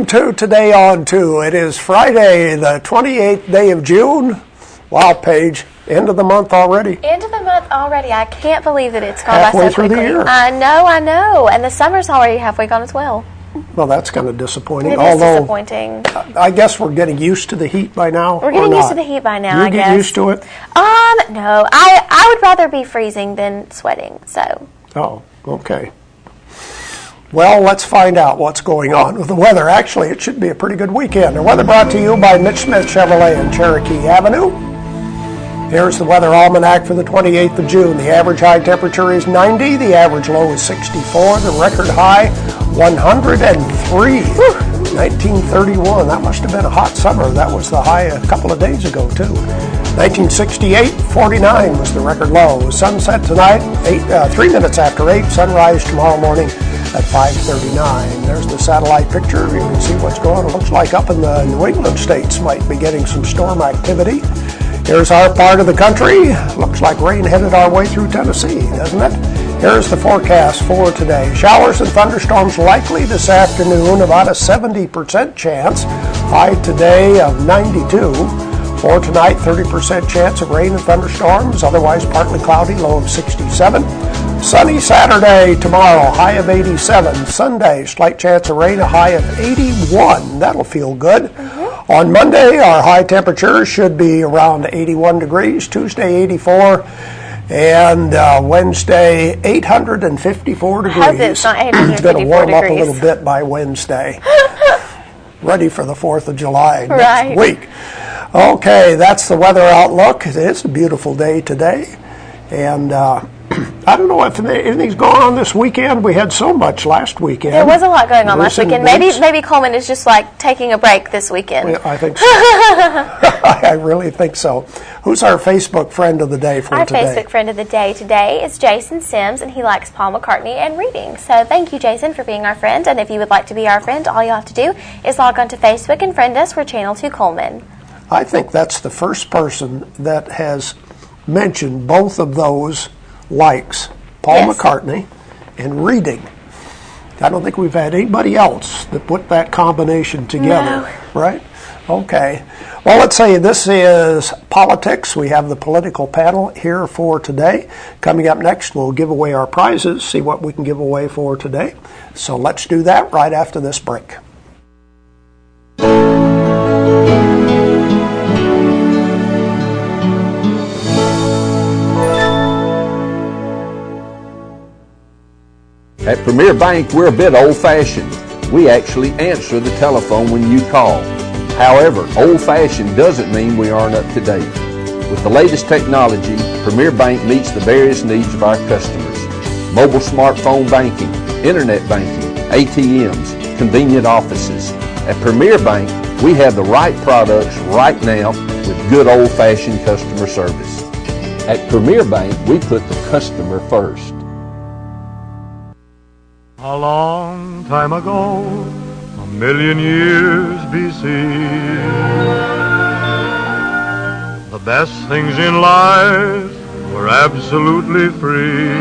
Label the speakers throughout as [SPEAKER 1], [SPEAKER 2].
[SPEAKER 1] to Today on 2. It is Friday, the 28th day of June. Wow, Paige, end of the month already.
[SPEAKER 2] End of the month already. I can't believe that it's gone
[SPEAKER 1] Halfway
[SPEAKER 2] by so
[SPEAKER 1] through
[SPEAKER 2] quickly.
[SPEAKER 1] the year.
[SPEAKER 2] I know. And the summer's already halfway gone as well.
[SPEAKER 1] Well, that's kind of disappointing.
[SPEAKER 2] It is disappointing.
[SPEAKER 1] I guess we're getting used to the heat by now.
[SPEAKER 2] We're getting used to the heat by now,
[SPEAKER 1] I guess. You get used to it?
[SPEAKER 2] No. I would rather be freezing than sweating, so.
[SPEAKER 1] Oh, okay. Well, let's find out what's going on with the weather. Actually, it should be a pretty good weekend. The weather brought to you by Mitch Smith Chevrolet in Cherokee Avenue. Here's the weather almanac for the 28th of June. The average high temperature is 90. The average low is 64. The record high, 103. 1931. That must have been a hot summer. That was the high a couple of days ago, too. 1968, 49 was the record low. Sunset tonight, 3 minutes after 8. Sunrise tomorrow morning at 5:39. There's the satellite picture. You can see what's going on. It looks like up in the New England states might be getting some storm activity. Here's our part of the country. Looks like rain headed our way through Tennessee, doesn't it? Here's the forecast for today. Showers and thunderstorms likely this afternoon, about a 70% chance. High today of 92. For tonight, 30% chance of rain and thunderstorms, otherwise partly cloudy, low of 67. Sunny Saturday tomorrow, high of 87. Sunday, slight chance of rain, a high of 81. That'll feel good. On Monday, our high temperature should be around 81 degrees. Tuesday, 84. And Wednesday, 854 degrees.
[SPEAKER 2] I hope it's not 854
[SPEAKER 1] It's going to warm up a
[SPEAKER 2] degrees.
[SPEAKER 1] little bit by Wednesday. Ready for the 4th of July
[SPEAKER 2] Right.
[SPEAKER 1] next week. Okay, that's the weather outlook. It's a beautiful day today. And I don't know if anything's going on this weekend. We had so much last weekend.
[SPEAKER 2] There was a lot going on last weekend.
[SPEAKER 1] Dates.
[SPEAKER 2] Maybe Coleman is just like taking a break this weekend.
[SPEAKER 1] I think so. I really think so. Who's our Facebook friend of the day for today?
[SPEAKER 2] Our Facebook friend of the day today is Jason Sims, and he likes Paul McCartney and reading. So thank you, Jason, for being our friend. And if you would like to be our friend, all you have to do is log on to Facebook and friend us. We're Channel 2 Coleman.
[SPEAKER 1] I think that's the first person that has mentioned both of those likes, Paul
[SPEAKER 2] Yes.
[SPEAKER 1] McCartney and reading. I don't think we've had anybody else that put that combination together,
[SPEAKER 2] No.
[SPEAKER 1] right? Okay. Well, let's say this is politics. We have the political panel here for today. Coming up next, we'll give away our prizes, see what we can give away for today. So let's do that right after this break.
[SPEAKER 3] At Premier Bank, we're a bit old-fashioned. We actually answer the telephone when you call. However, old-fashioned doesn't mean we aren't up to date. With the latest technology, Premier Bank meets the various needs of our customers. Mobile smartphone banking, internet banking, ATMs, convenient offices. At Premier Bank, we have the right products right now with good old-fashioned customer service. At Premier Bank, we put the customer first.
[SPEAKER 4] A long time ago, a million years BC, the best things in life were absolutely free.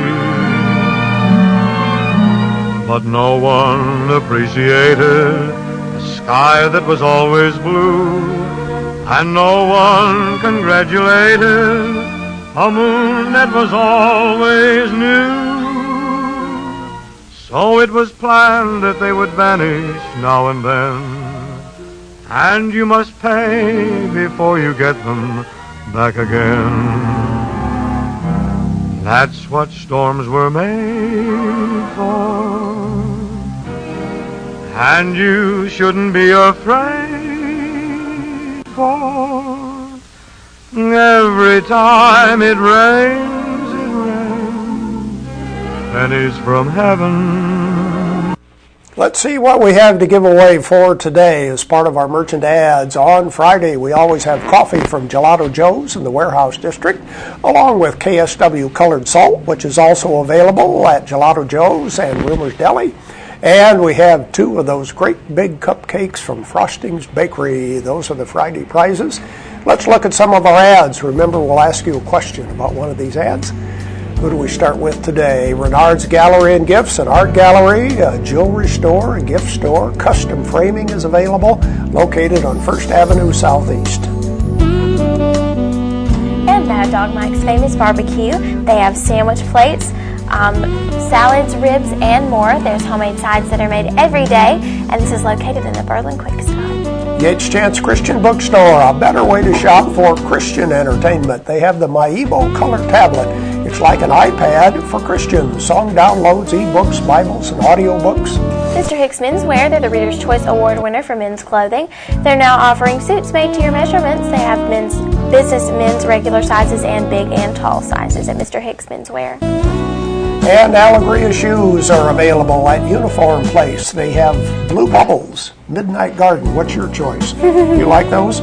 [SPEAKER 4] But no one appreciated the sky that was always blue, and no one congratulated a moon that was always new. So it was planned that they would vanish now and then, and you must pay before you get them back again. That's what storms were made for, and you shouldn't be afraid, for every time it rains, pennies from heaven.
[SPEAKER 1] Let's see what we have to give away for today as part of our merchant ads. On Friday, we always have coffee from Gelato Joe's in the Warehouse District, along with KSW Colored Salt, which is also available at Gelato Joe's and Rumor's Deli. And we have 2 of those great big cupcakes from Frosting's Bakery. Those are the Friday prizes. Let's look at some of our ads. Remember, we'll ask you a question about one of these ads. Who do we start with today? Renard's Gallery and Gifts, an art gallery, a jewelry store, a gift store. Custom framing is available, located on 1st Avenue Southeast.
[SPEAKER 2] And Mad Dog Mike's Famous Barbecue. They have sandwich plates, salads, ribs, and more. There's homemade sides that are made every day, and this is located in the Berlin Quick Stop.
[SPEAKER 1] Yates Chance Christian Bookstore, a better way to shop for Christian entertainment. They have the Maibo Color Tablet. It's like an iPad for Christians. Song downloads, ebooks, Bibles, and audiobooks.
[SPEAKER 2] Mr. Hicks Menswear, they're the Reader's Choice Award winner for men's clothing. They're now offering suits made to your measurements. They have men's, business, men's, regular sizes, and big and tall sizes at Mr. Hicks Menswear.
[SPEAKER 1] And Allegria shoes are available at Uniform Place. They have Blue Bubbles, Midnight Garden. What's your choice? You like those?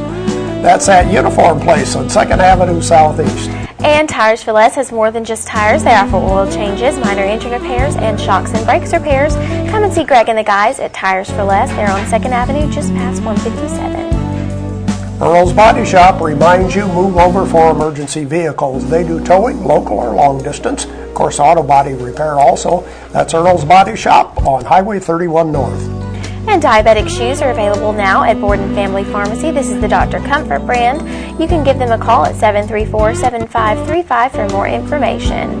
[SPEAKER 1] That's at Uniform Place on 2nd Avenue Southeast.
[SPEAKER 2] And Tires for Less has more than just tires. They offer oil changes, minor engine repairs, and shocks and brakes repairs. Come and see Greg and the guys at Tires for Less. They're on 2nd Avenue, just past 157.
[SPEAKER 1] Earl's Body Shop reminds you, move over for emergency vehicles. They do towing, local or long distance. Of course, auto body repair also. That's Earl's Body Shop on Highway 31 North.
[SPEAKER 2] And diabetic shoes are available now at Borden Family Pharmacy. This is the Dr. Comfort brand. You can give them a call at 734-7535 for more information.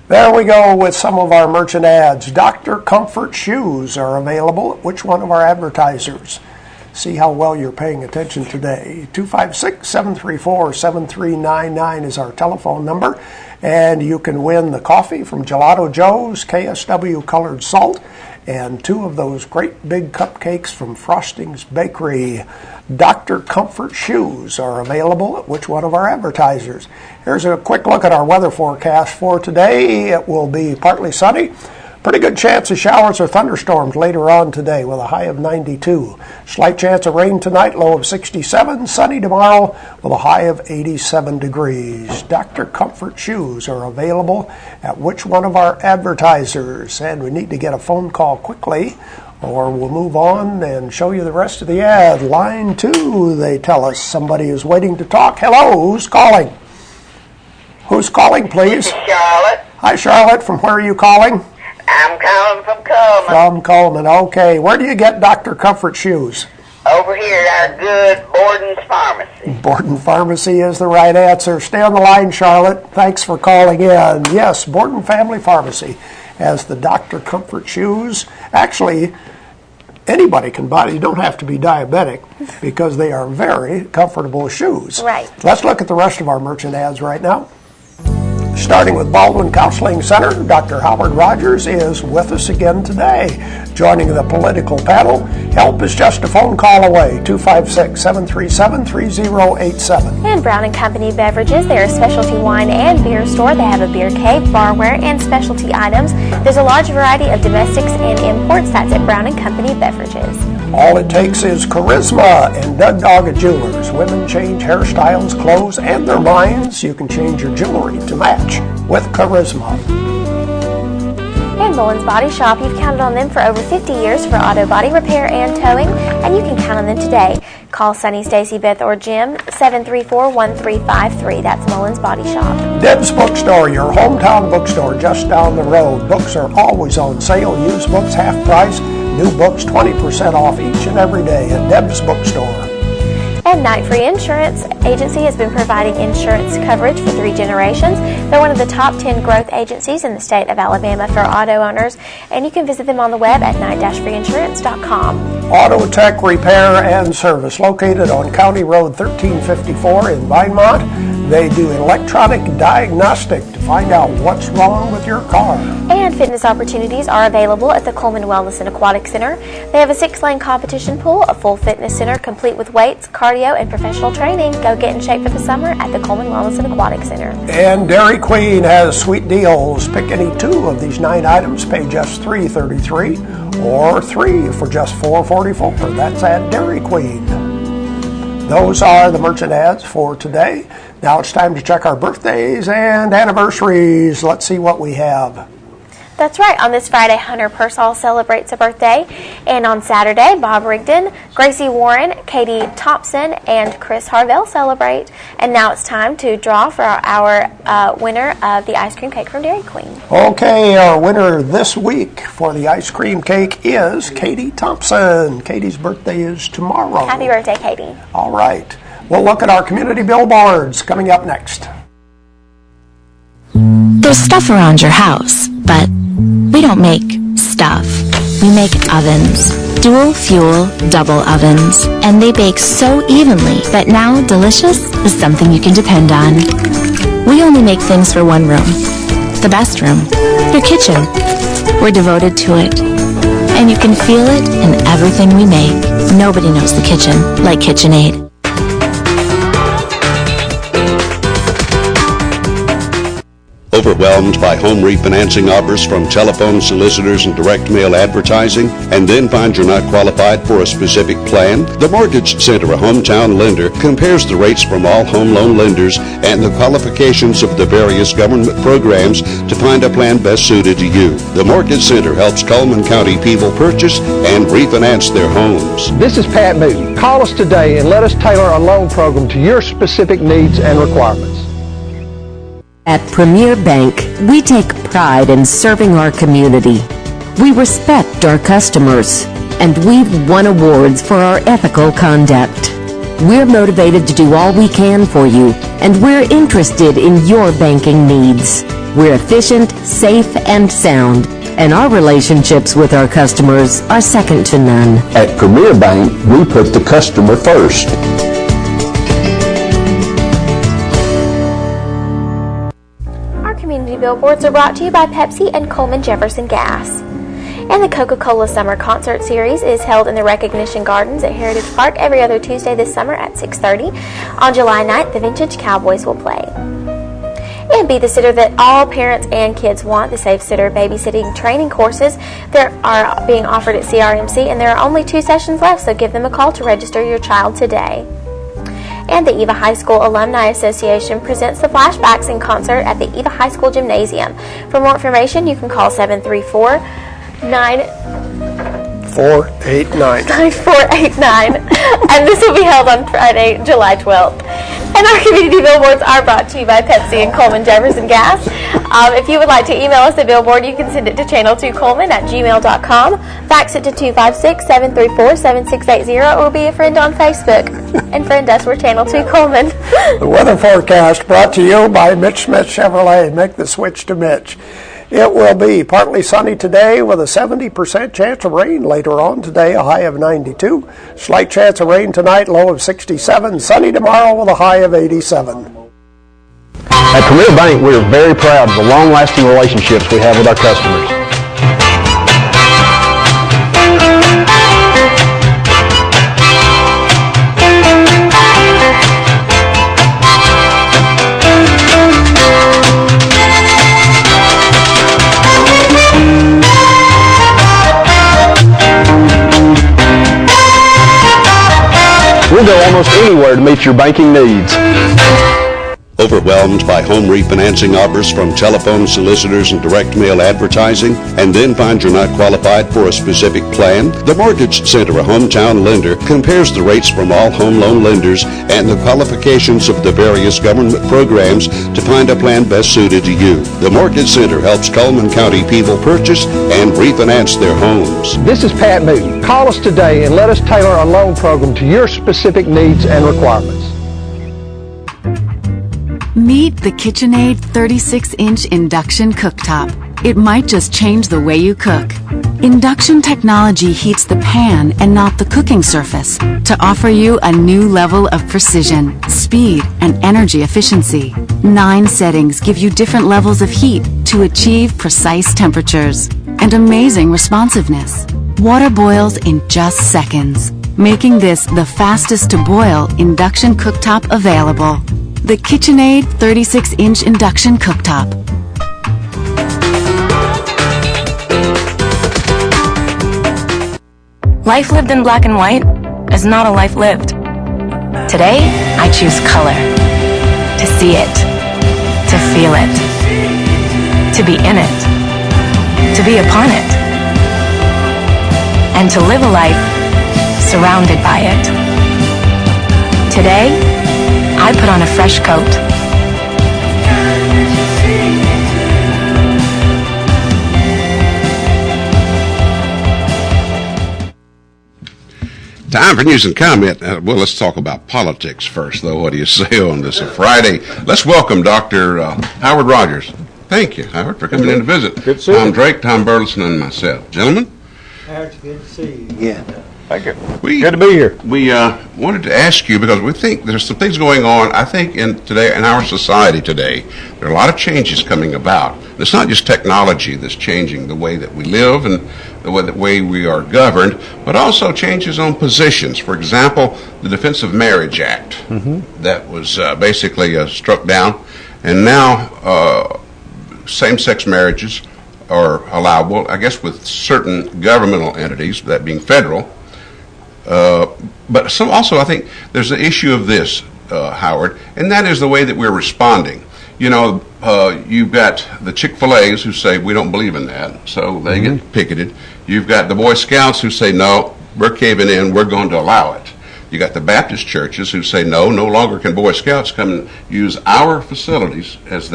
[SPEAKER 1] There we go with some of our merchant ads. Dr. Comfort shoes are available at which one of our advertisers? See how well you're paying attention today. 256-734-7399 is our telephone number. And you can win the coffee from Gelato Joe's, KSW Colored Salt, and 2 of those great big cupcakes from Frosting's Bakery. Dr. Comfort shoes are available at which one of our advertisers? Here's a quick look at our weather forecast for today. It will be partly sunny. Pretty good chance of showers or thunderstorms later on today with a high of 92. Slight chance of rain tonight, low of 67. Sunny tomorrow with a high of 87 degrees. Dr. Comfort shoes are available at which one of our advertisers? And we need to get a phone call quickly or we'll move on and show you the rest of the ad. Line 2, they tell us. Somebody is waiting to talk. Hello, who's calling? Who's calling, please?
[SPEAKER 5] Charlotte.
[SPEAKER 1] Hi, Charlotte. From where are you calling?
[SPEAKER 5] I'm calling from Coleman.
[SPEAKER 1] From Coleman, okay. Where do you get Dr. Comfort shoes?
[SPEAKER 5] Over here at our good Borden's Pharmacy.
[SPEAKER 1] Borden Pharmacy is the right answer. Stay on the line, Charlotte. Thanks for calling in. Yes, Borden Family Pharmacy has the Dr. Comfort shoes. Actually, anybody can buy it. You don't have to be diabetic because they are very comfortable shoes.
[SPEAKER 2] Right.
[SPEAKER 1] Let's look at the rest of our merchant ads right now. Starting with Baldwin Counseling Center, Dr. Howard Rogers is with us again today. Joining the political panel, help is just a phone call away, 256-737-3087.
[SPEAKER 2] And Brown & Company Beverages, they're a specialty wine and beer store. They have a beer cave, barware, and specialty items. There's a large variety of domestics and imports. That's at Brown & Company Beverages.
[SPEAKER 1] All it takes is charisma and Doug Doggett Jewelers. Women change hairstyles, clothes, and their minds. You can change your jewelry to match with charisma.
[SPEAKER 2] And Mullins Body Shop, you've counted on them for over 50 years for auto body repair and towing, and you can count on them today. Call Sunny, Stacy, Beth, or Jim, 734-1353. That's Mullins Body Shop.
[SPEAKER 1] Deb's Bookstore, your hometown bookstore just down the road. Books are always on sale. Used books half price. New books 20% off each and every day at Deb's Bookstore.
[SPEAKER 2] And Night Free Insurance Agency has been providing insurance coverage for 3 generations. They're one of the top 10 growth agencies in the state of Alabama for auto owners, and you can visit them on the web at night-freeinsurance.com.
[SPEAKER 1] Auto Tech Repair and Service, located on County Road 1354 in Vinemont. They do electronic diagnostic to find out what's wrong with your car.
[SPEAKER 2] And fitness opportunities are available at the Coleman Wellness and Aquatic Center. They have a 6-lane competition pool, a full fitness center complete with weights, cardio, and professional training. Go get in shape for the summer at the Coleman Wellness and Aquatic Center.
[SPEAKER 1] And Dairy Queen has sweet deals. Pick any 2 of these 9 items, pay just $3.33, or 3 for just $4.44. That's at Dairy Queen. Those are the merchant ads for today. Now it's time to check our birthdays and anniversaries. Let's see what we have.
[SPEAKER 2] The That's right. On this Friday, Hunter Pearsall celebrates a birthday. And on Saturday, Bob Rigdon, Gracie Warren, Katie Thompson, and Chris Harvell celebrate. And now it's time to draw for our winner of the ice cream cake from Dairy Queen.
[SPEAKER 1] Okay, our winner this week for the ice cream cake is Katie Thompson. Katie's birthday is tomorrow.
[SPEAKER 2] Happy birthday, Katie.
[SPEAKER 1] All right. We'll look at our community billboards coming up next.
[SPEAKER 6] There's stuff around your house, but we don't make stuff. We make ovens. Dual fuel, double ovens. And they bake so evenly that now delicious is something you can depend on. We only make things for one room. The best room. Your kitchen. We're devoted to it. And you can feel it in everything we make. Nobody knows the kitchen like KitchenAid.
[SPEAKER 7] Overwhelmed by home refinancing offers from telephone solicitors and direct mail advertising, and then find you're not qualified for a specific plan? The Mortgage Center, a hometown lender, compares the rates from all home loan lenders and the qualifications of the various government programs to find a plan best suited to you. The Mortgage Center helps Coleman County people purchase and refinance their homes.
[SPEAKER 8] This is Pat Newton. Call us today and let us tailor a loan program to your specific needs and requirements.
[SPEAKER 9] At Premier Bank, we take pride in serving our community. We respect our customers, and we've won awards for our ethical conduct. We're motivated to do all we can for you, and we're interested in your banking needs. We're efficient, safe, and sound, and our relationships with our customers are second to none.
[SPEAKER 3] At Premier Bank, we put the customer first.
[SPEAKER 2] Community billboards are brought to you by Pepsi and Coleman Jefferson Gas. And the Coca-Cola Summer Concert Series is held in the Recognition Gardens at Heritage Park every other Tuesday this summer at 6:30. On July 9th, the Vintage Cowboys will play. And be the sitter that all parents and kids want. The Safe Sitter babysitting training courses that are being offered at CRMC, and there are only 2 sessions left, so give them a call to register your child today. And the Eva High School Alumni Association presents the Flashbacks in concert at the Eva High School Gymnasium. For more information, you can call 734-9489. And this will be held on Friday, July 12th. And our community billboards are brought to you by Pepsi and Coleman Jefferson Gas. If you would like to email us a billboard, you can send it to channel2coleman@gmail.com, fax it to 256-734-7680, or be a friend on Facebook. And friend us, we're Channel 2 Coleman.
[SPEAKER 1] The weather forecast brought to you by Mitch Smith Chevrolet. Make the switch to Mitch. It will be partly sunny today with a 70% chance of rain later on today, a high of 92. Slight chance of rain tonight, low of 67. Sunny tomorrow with a high of 87.
[SPEAKER 8] At Premier Bank, we are very proud of the long-lasting relationships we have with our customers. We'll go almost anywhere to meet your banking needs.
[SPEAKER 7] Overwhelmed by home refinancing offers from telephone solicitors and direct mail advertising, and then find you're not qualified for a specific plan? The Mortgage Center, a hometown lender, compares the rates from all home loan lenders and the qualifications of the various government programs to find a plan best suited to you. The Mortgage Center helps Coleman County people purchase and refinance their homes.
[SPEAKER 8] This is Pat Newton. Call us today and let us tailor a loan program to your specific needs and requirements.
[SPEAKER 10] Meet the KitchenAid 36-inch induction cooktop. It might just change the way you cook. Induction technology heats the pan and not the cooking surface to offer you a new level of precision, speed, and energy efficiency. 9 settings give you different levels of heat to achieve precise temperatures and amazing responsiveness. Water boils in just seconds, making this the fastest to boil induction cooktop available. The KitchenAid 36-inch induction cooktop.
[SPEAKER 11] Life lived in black and white is not a life lived. Today, I choose color. To see it. To feel it. To be in it. to be upon it, and to live a life surrounded by it. Today, I put on a fresh coat.
[SPEAKER 7] Time for news and comment. Well, let's talk about politics first, though. What do you say on this Friday? Let's welcome Dr. Howard Rogers. Thank you, Howard, for coming in to visit.
[SPEAKER 12] Good to see you.
[SPEAKER 7] Tom Drake, Tom Burleson, and myself. Gentlemen?
[SPEAKER 12] Howard, good to see you again.
[SPEAKER 7] Thank you.
[SPEAKER 12] Good to be here.
[SPEAKER 7] We wanted to ask you, because we think there's some things going on, I think, in our society today. There are a lot of changes coming about. It's not just technology that's changing the way that we live and the way we are governed, but also changes on positions. For example, the Defense of Marriage Act that was basically struck down, and now same-sex marriages are allowable, I guess, with certain governmental entities, that being federal. But so also, I think there's the issue of this, Howard, and that is the way that we're responding. You know, you've got the Chick-fil-A's who say we don't believe in that, so they get picketed. You've got the Boy Scouts who say, no, we're caving in, we're going to allow it. You got the Baptist churches who say, no longer can Boy Scouts come and use our facilities as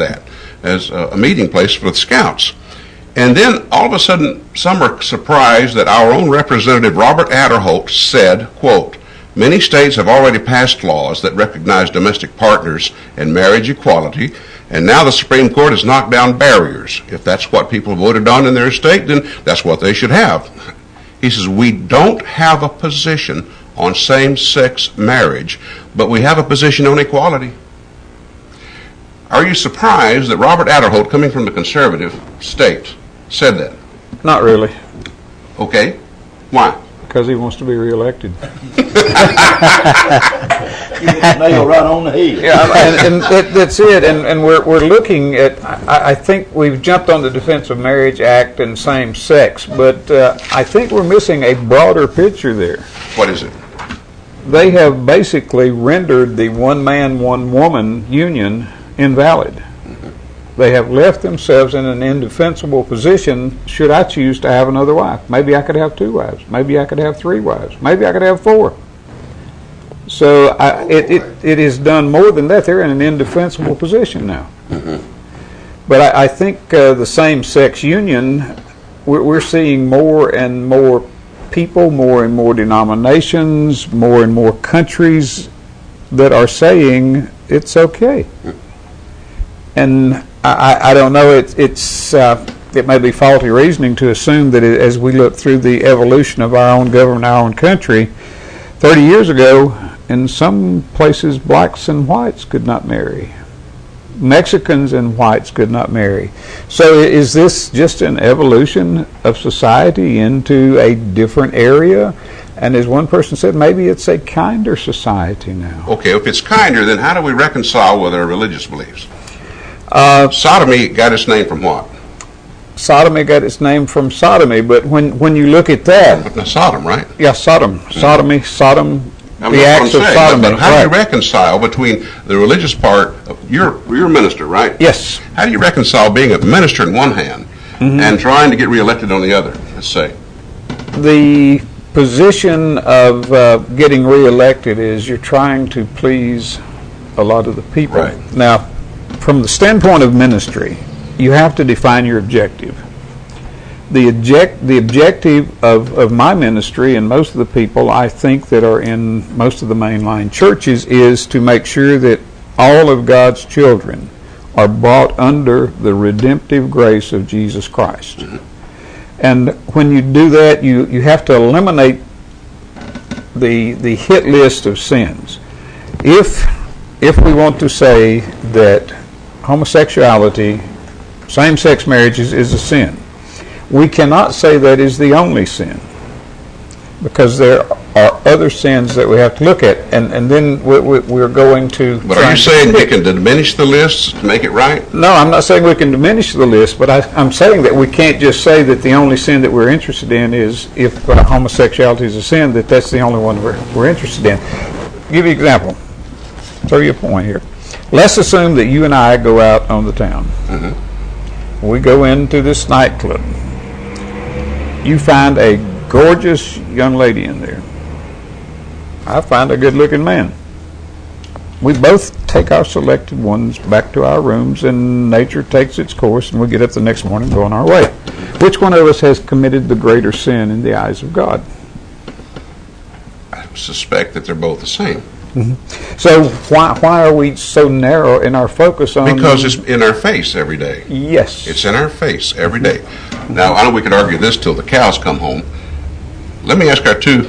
[SPEAKER 7] a meeting place for the Scouts. And then all of a sudden, some are surprised that our own Representative Robert Aderholt said, quote, many states have already passed laws that recognize domestic partners and marriage equality, and now the Supreme Court has knocked down barriers. If that's what people voted on in their state, then that's what they should have. He says, we don't have a position on same-sex marriage, but we have a position on equality. Are you surprised that Robert Aderholt, coming from the conservative state, said that?
[SPEAKER 12] Not really.
[SPEAKER 7] Okay. Why?
[SPEAKER 12] Because he wants to be reelected.
[SPEAKER 13] Nail right on the head.
[SPEAKER 12] Yeah, and that's it. And we're looking at. I think we've jumped on the Defense of Marriage Act and same sex, but I think we're missing a broader picture there.
[SPEAKER 7] What is it?
[SPEAKER 12] They have basically rendered the one man, one woman union invalid. They have left themselves in an indefensible position should I choose to have another wife. Maybe I could have 2 wives. Maybe I could have 3 wives. Maybe I could have 4. So it is done more than that. They're in an indefensible position now. But I think the same-sex union, we're seeing more and more people, more and more denominations, more and more countries that are saying it's okay. And I don't know, it may be faulty reasoning to assume that as we look through the evolution of our own government, our own country, 30 years ago, in some places, blacks and whites could not marry. Mexicans and whites could not marry. So is this just an evolution of society into a different area? And as one person said, maybe it's a kinder society now.
[SPEAKER 7] Okay, if it's kinder, then how do we reconcile with our religious beliefs? Sodomy got its name from what?
[SPEAKER 12] Sodomy got its name from sodomy, but when you look at that...
[SPEAKER 7] Sodom, right?
[SPEAKER 12] Yeah, Sodom. Sodomy, Sodom, the acts of sodomy.
[SPEAKER 7] But how do you reconcile between the religious part of... You're a minister, right?
[SPEAKER 12] Yes.
[SPEAKER 7] How do you reconcile being a minister in one hand and trying to get reelected on the other, let's say?
[SPEAKER 12] The position of getting reelected is you're trying to please a lot of the people.
[SPEAKER 7] Right.
[SPEAKER 12] Now, from the standpoint of ministry, you have to define your objective. The objective of my ministry and most of the people I think that are in most of the mainline churches is to make sure that all of God's children are brought under the redemptive grace of Jesus Christ. And when you do that, you have to eliminate the hit list of sins. If we want to say that homosexuality, same-sex marriage is a sin, we cannot say that is the only sin, because there are other sins that we have to look at, and then we're going to...
[SPEAKER 7] But are you saying we can diminish the list to make it right?
[SPEAKER 12] No, I'm not saying we can diminish the list, but I'm saying that we can't just say that the only sin that we're interested in is if homosexuality is a sin, that's the only one we're interested in. I'll give you an example. Throw you a point here. Let's assume that you and I go out on the town. We go into this nightclub. You find a gorgeous young lady in there. I find a good-looking man. We both take our selected ones back to our rooms, and nature takes its course, and we get up the next morning and go on our way. Which one of us has committed the greater sin in the eyes of God?
[SPEAKER 7] I suspect that they're both the same.
[SPEAKER 12] Mm-hmm. So why are we so narrow in our focus on...
[SPEAKER 7] Because it's in our face every day.
[SPEAKER 12] Yes.
[SPEAKER 7] It's in our face every day. Now, I know we could argue this till the cows come home. Let me ask our two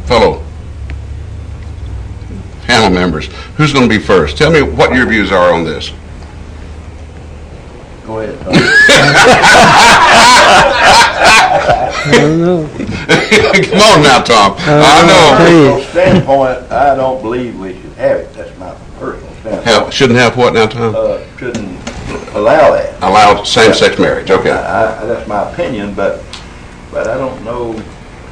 [SPEAKER 7] fellow panel members, who's going to be first? Tell me what your views are on this.
[SPEAKER 13] Go ahead.
[SPEAKER 14] I don't know.
[SPEAKER 7] Come on now, Tom. I know.
[SPEAKER 13] From a personal standpoint, I don't believe we should have it. That's my personal standpoint.
[SPEAKER 7] Shouldn't have what now, Tom?
[SPEAKER 13] Shouldn't allow that.
[SPEAKER 7] Allow same-sex marriage. Okay.
[SPEAKER 13] That's my opinion, but I don't know.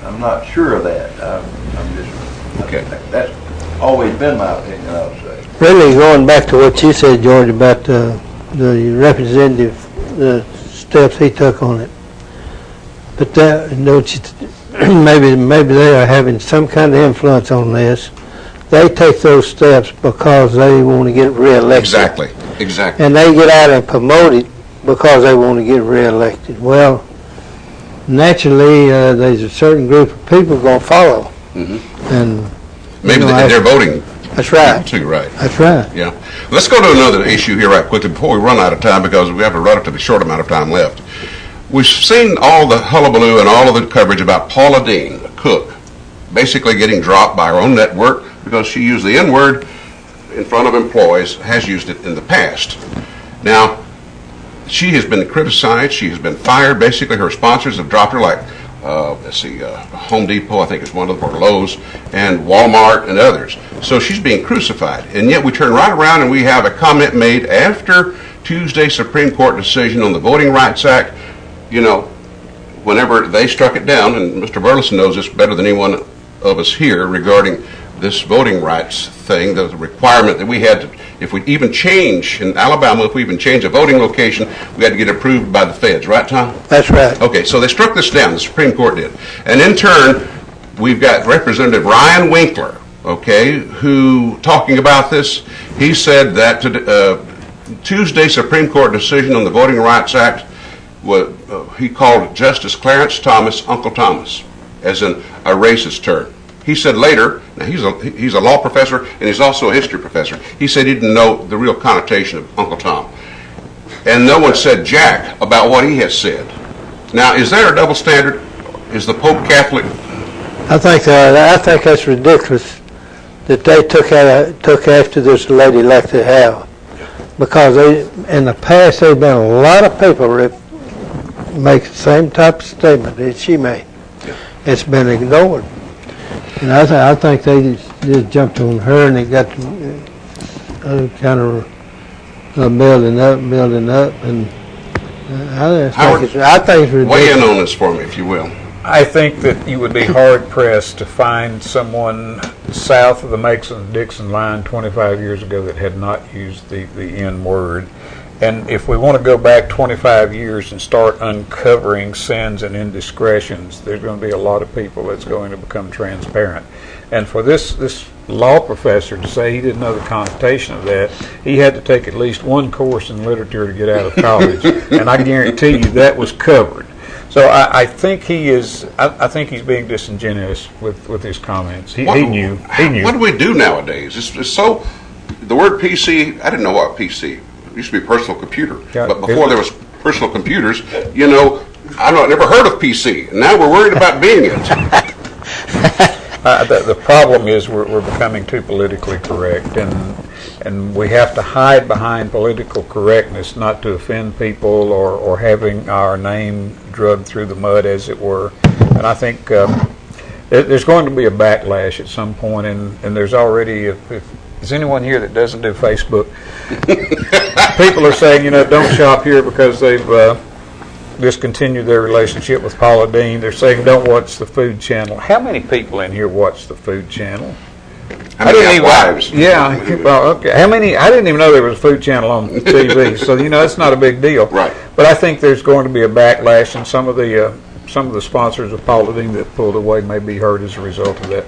[SPEAKER 13] I'm not sure of that. I'm just.
[SPEAKER 7] Okay.
[SPEAKER 13] That's always been my opinion, I would say.
[SPEAKER 14] Really, going back to what you said, George, about the representative, the steps he took on it. But that, don't you, maybe they are having some kind of influence on this. They take those steps because they want to get reelected.
[SPEAKER 7] Exactly.
[SPEAKER 14] And they get out and promote it because they want to get reelected. Well, naturally, there's a certain group of people going to follow.
[SPEAKER 7] Mm-hmm.
[SPEAKER 14] And
[SPEAKER 7] maybe they're voting.
[SPEAKER 14] That's right.
[SPEAKER 7] Too, right.
[SPEAKER 14] That's right.
[SPEAKER 7] Yeah. Let's go to another issue here right quickly before we run out of time, because we have a relatively short amount of time left. We've seen all the hullabaloo and all of the coverage about Paula Deen, the cook, basically getting dropped by her own network because she used the N-word in front of employees, has used it in the past. Now, she has been criticized. She has been fired. Basically, her sponsors have dropped her, like, Home Depot, I think is one of them, or Lowe's, and Walmart and others. So she's being crucified. And yet we turn right around and we have a comment made after Tuesday's Supreme Court decision on the Voting Rights Act. You know, whenever they struck it down, and Mr. Burleson knows this better than anyone of us here regarding this voting rights thing, the requirement that we had to, if we even change in Alabama, if we even change a voting location, we had to get approved by the feds, right, Tom?
[SPEAKER 14] That's right.
[SPEAKER 7] Okay, so they struck this down, the Supreme Court did. And in turn, we've got Representative Ryan Winkler, okay, who, talking about this, he said that Tuesday's Supreme Court decision on the Voting Rights Act, he called Justice Clarence Thomas Uncle Thomas, as in a racist term. He said later, now he's a law professor and he's also a history professor, he said he didn't know the real connotation of Uncle Tom. And no one said jack about what he has said. Now, is there a double standard? Is the Pope Catholic?
[SPEAKER 14] I think that's ridiculous that they took after this lady like they have, because in the past there's been a lot of people that make the same type of statement that she made. It's been ignored. And I think they just jumped on her, and they got kind of building up, and I think it's ridiculous.
[SPEAKER 7] Weigh in on this for me, if you will.
[SPEAKER 12] I think that you would be hard-pressed to find someone south of the Mason-Dixon line 25 years ago that had not used the N-word. And if we want to go back 25 years and start uncovering sins and indiscretions, there's going to be a lot of people that's going to become transparent. And for this law professor to say he didn't know the connotation of that, he had to take at least one course in literature to get out of college. And I guarantee you that was covered. So I think he is. I think he's being disingenuous with his comments. He knew.
[SPEAKER 7] What do we do nowadays? It's so. The word PC. I didn't know what PC. It used to be personal computer, but before there was personal computers, you know, I never heard of PC. And now we're worried about being it.
[SPEAKER 12] The problem is we're becoming too politically correct, and we have to hide behind political correctness not to offend people or having our name drugged through the mud, as it were. And I think there's going to be a backlash at some point, and there's already, if is anyone here that doesn't do Facebook? People are saying, you know, don't shop here because they've discontinued their relationship with Paula Deen. They're saying don't watch the Food Channel. How many people in here watch the Food Channel?
[SPEAKER 7] How many wives?
[SPEAKER 12] Yeah. Well, okay. How many? I didn't even know there was a Food Channel on TV. So, you know, it's not a big deal.
[SPEAKER 7] Right.
[SPEAKER 12] But I think there's going to be a backlash, and some of the some of the sponsors of Paula Deen that pulled away may be hurt as a result of that.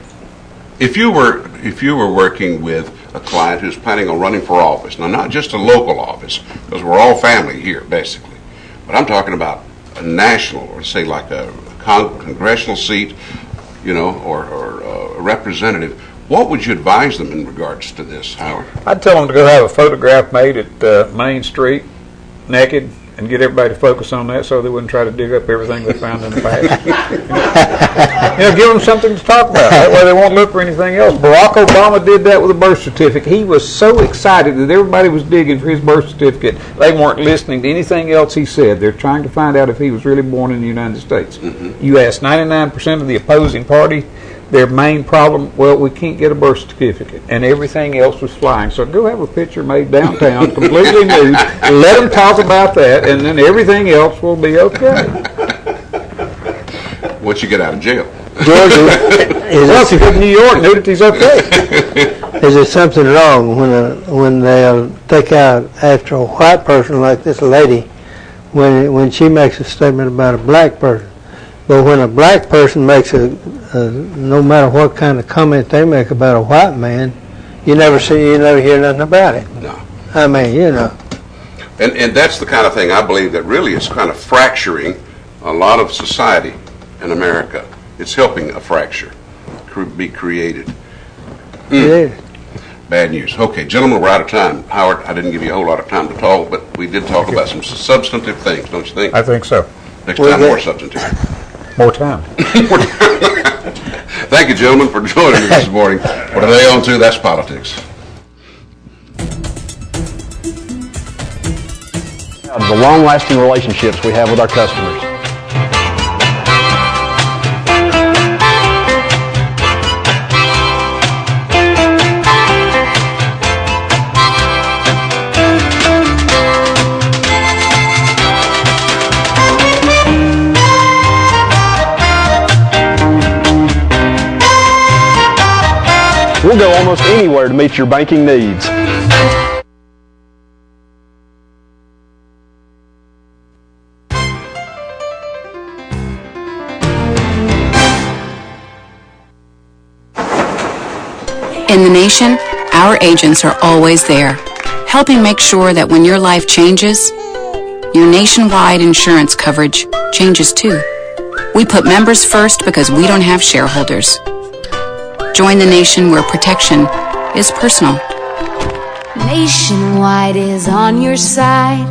[SPEAKER 7] If you were working with a client who's planning on running for office, now not just a local office, because we're all family here basically, but I'm talking about a national, or say like a congressional seat, you know, or a representative, what would you advise them in regards to this, Howard?
[SPEAKER 12] I'd tell them to go have a photograph made at Main Street, naked, and get everybody to focus on that so they wouldn't try to dig up everything they found in the past. You know, give them something to talk about. That way they won't look for anything else. Barack Obama did that with a birth certificate. He was so excited that everybody was digging for his birth certificate. They weren't listening to anything else he said. They're trying to find out if he was really born in the United States. You ask 99% of the opposing party, their main problem, well, we can't get a birth certificate, and everything else was flying. So go have a picture made downtown, completely nude, let them talk about that, and then everything else will be okay.
[SPEAKER 7] Once you get out of jail.
[SPEAKER 14] Georgia,
[SPEAKER 12] if you go to New York, nudity's okay.
[SPEAKER 14] Is there something wrong when they'll take out after a white person like this lady when she makes a statement about a black person? But when a black person makes no matter what kind of comment they make about a white man, you never hear nothing about it.
[SPEAKER 7] No.
[SPEAKER 14] I mean, you know.
[SPEAKER 7] And that's the kind of thing I believe that really is kind of fracturing a lot of society in America. It's helping a fracture be created.
[SPEAKER 14] Yeah.
[SPEAKER 7] Bad news. Okay, gentlemen, we're out of time. Howard, I didn't give you a whole lot of time to talk, but we did talk about some substantive things, don't you think?
[SPEAKER 12] I think so.
[SPEAKER 7] Next time, more substantive.
[SPEAKER 12] More time.
[SPEAKER 7] Thank you, gentlemen, for joining me this morning. For Today on 2, That's Politics.
[SPEAKER 15] The long-lasting relationships we have with our customers. We'll go almost anywhere to meet your banking needs.
[SPEAKER 10] In the Nation, our agents are always there, helping make sure that when your life changes, your nationwide insurance coverage changes too. We put members first because we don't have shareholders. Join the Nation where protection is personal.
[SPEAKER 16] Nationwide is on your side.